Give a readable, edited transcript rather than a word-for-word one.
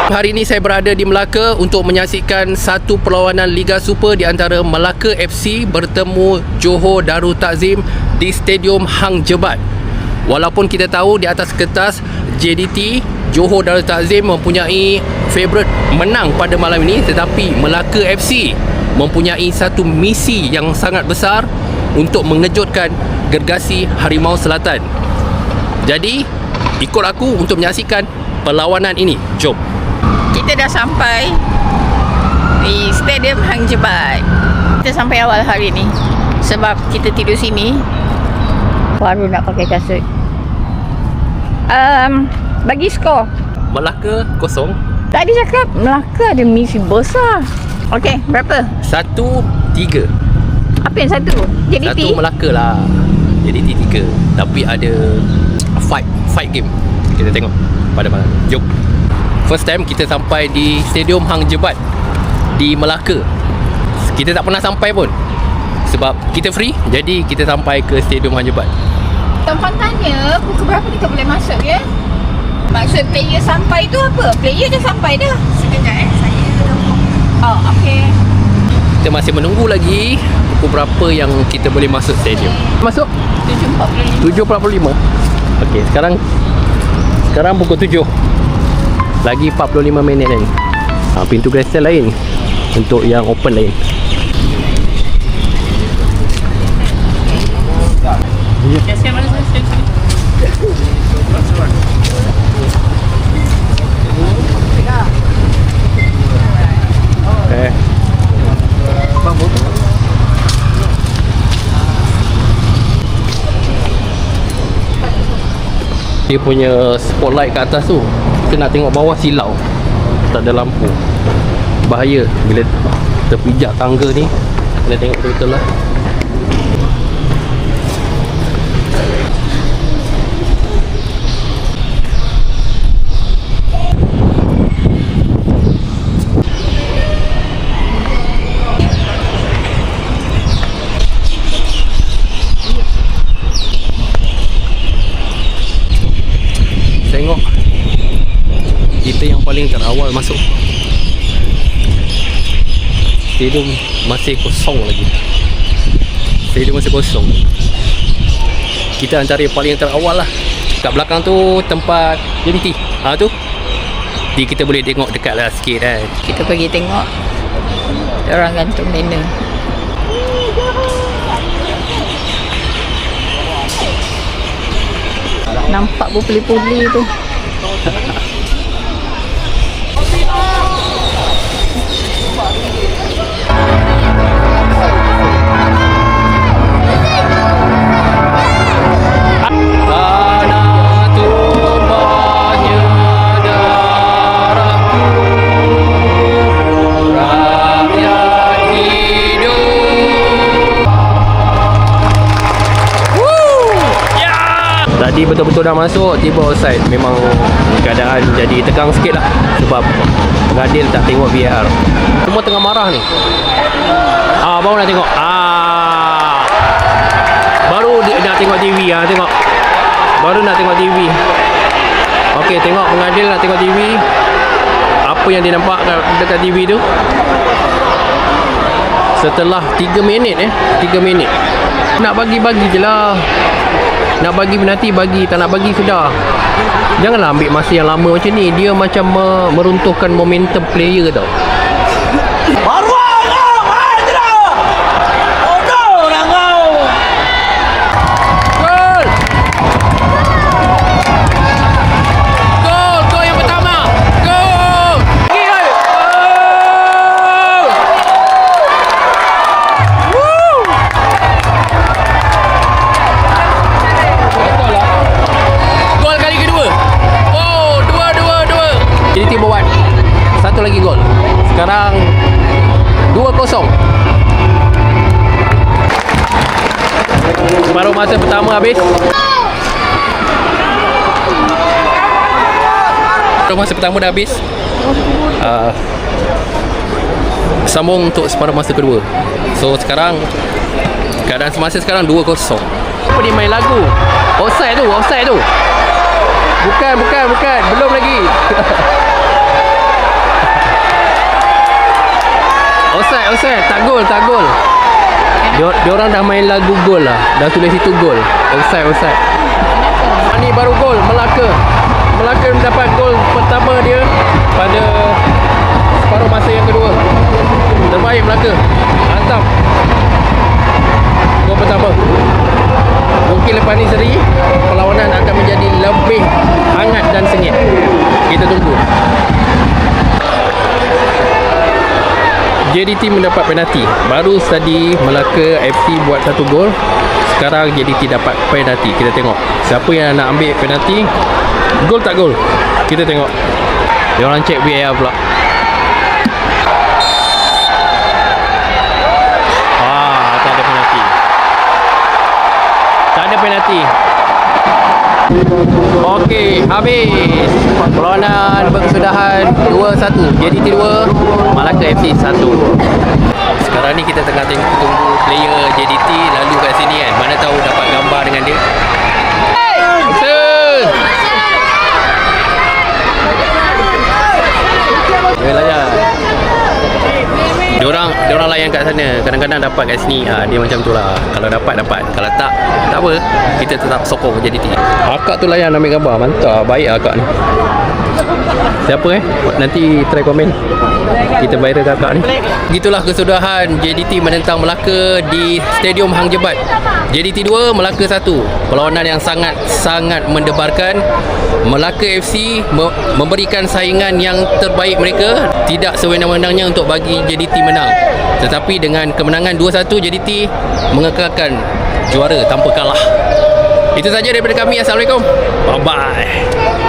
Hari ini saya berada di Melaka untuk menyaksikan satu perlawanan Liga Super di antara Melaka FC bertemu Johor Darul Takzim di Stadium Hang Jebat. Walaupun kita tahu di atas kertas JDT Johor Darul Takzim mempunyai favourite menang pada malam ini, tetapi Melaka FC mempunyai satu misi yang sangat besar untuk mengejutkan gergasi Harimau Selatan. Jadi ikut aku untuk menyaksikan perlawanan ini. Jom. Kita dah sampai di Stadium Hang Jebat. Kita sampai awal hari ni sebab kita tidur sini baru nak pakai kasut. Bagi skor Melaka kosong. tadi cakap Melaka ada misi besar. Okey, berapa? 1-3. Apa yang satu? JDT? Satu Melaka lah. JDT 3. Tapi ada fight game. Kita tengok pada malam. Jom. First time kita sampai di Stadium Hang Jebat di Melaka. Kita tak pernah sampai pun sebab kita free, jadi kita sampai ke Stadium Hang Jebat. Tuan tanya pukul berapa kita boleh masuk ya? Maksud player sampai tu apa? Player dah sampai dah. Sekejap saya telefon. Oh, okey. Kita masih menunggu lagi pukul berapa yang kita boleh masuk stadium. Masuk 7.45. Okey, sekarang pukul 7. Lagi 45 minit lagi. Pintu grandstand lain, untuk yang open lain. Dia punya spotlight kat atas tu, kita nak tengok bawah silau, tak ada lampu. Bahaya bila terpijak tangga ni. Kena tengok betul-betul lah. Tengok, kita yang paling terawal masuk. Stadium masih kosong lagi. Stadium masih kosong. Kita antara yang paling terawal lah. Kat belakang tu tempat JDT. Tu jadi kita boleh tengok dekat lah sikit kan. Kita pergi tengok orang gantung banner. Nampak berpuli-puli tu. Tadi betul-betul dah masuk, tiba offside. Memang keadaan jadi tegang sikit lah sebab pengadil tak tengok VAR. Semua tengah marah ni. Baru nak tengok. Baru nak tengok TV. Tengok. Baru nak tengok TV. Okey, tengok pengadil nak tengok TV. Apa yang dia nampak dekat TV tu? Setelah 3 minit 3 minit. Nak bagi-bagi je lah. Nak bagi penalti bagi, tak nak bagi sudah. Janganlah ambil masa yang lama macam ni. Dia macam meruntuhkan momentum player tau. Satu lagi gol. Sekarang 2-0. Separuh masa pertama habis. Separuh masa pertama dah habis. sambung untuk separuh masa kedua. So sekarang keadaan semasa sekarang 2-0. Apa ni main lagu? Offside tu. Bukan. Belum lagi. Offside. Tak gol. Dia orang dah main lagu gol lah. Dah tulis situ gol. Offside. Ini baru gol Melaka mendapat gol pertama dia pada separuh masa yang kedua. Terbaik Melaka. Mantap. Gol pertama. Mungkin lepas ni seri perlawanan akan menjadi lebih hangat dan sengit. Kita tunggu. JDT mendapat penalti. Baru tadi Melaka FC buat 1 gol. Sekarang JDT dapat penalti. Kita tengok siapa yang nak ambil penalti. Gol tak gol? Kita tengok. Dia orang check VAR pula. Tak ada penalti. Okey, habis. Perlawanan berkesudahan 2-1. JDT 2, Melaka FC 1. Sekarang ni kita tengah tunggu player JDT lalu kat sini kan. Mana tahu dapat gambar dengan dia. Dia layan. Diorang layan kat sana. Kadang-kadang dapat kat sini. Dia macam tu lah. Kalau dapat. Kalau tak apa. Kita tetap sokong JDT. Akak tu layan ambil gambar. Mantap. Baik akak ni. Siapa nanti try komen. Kita viral kat akak ni. Gitulah kesudahan JDT menentang Melaka di Stadium Hang Jebat. JDT 2, Melaka 1. Perlawanan yang sangat mendebarkan. Melaka FC memberikan saingan yang terbaik mereka. Tidak sewenang-wenangnya untuk bagi JDT menang. Tetapi dengan kemenangan 2-1, JDT mengekalkan juara tanpa kalah. Itu saja daripada kami. Assalamualaikum. Bye-bye.